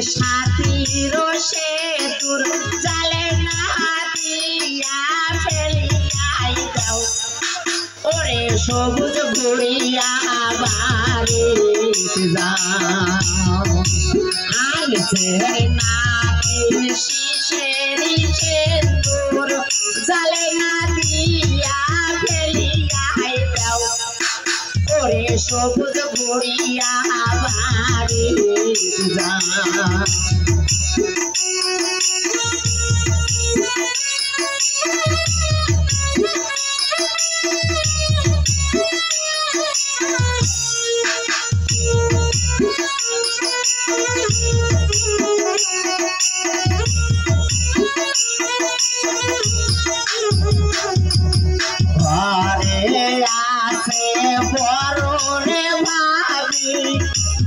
সাথীর সে দূর জালে না দিয়া ফেলিয়াই দাও ওরে সবুজ ঘুরিয়া বাড়ি যাও আনছে নাতির শিশেরি সেন্দুর জালে না দিয়া ফেলিয়াই দাও ওরে সবুজ ঘুরিয়া বাড়ি যাও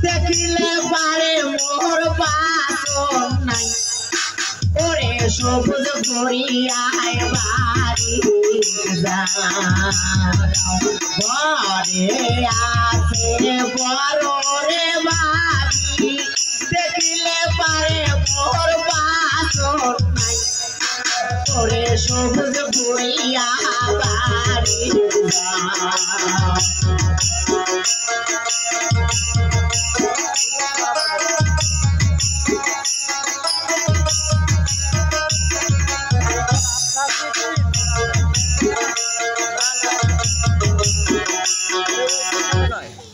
দেখিলে পারে মোর বাসন নাই ওরে সবুজ ঘুরিয়ায় বাড়ি যাও ঘরে আছে বড় রে বাড়ি দেখিলে পারে মোর বাসন নাই ওরে সবুজ ঘুরিয়া বাড়ি যাও Right.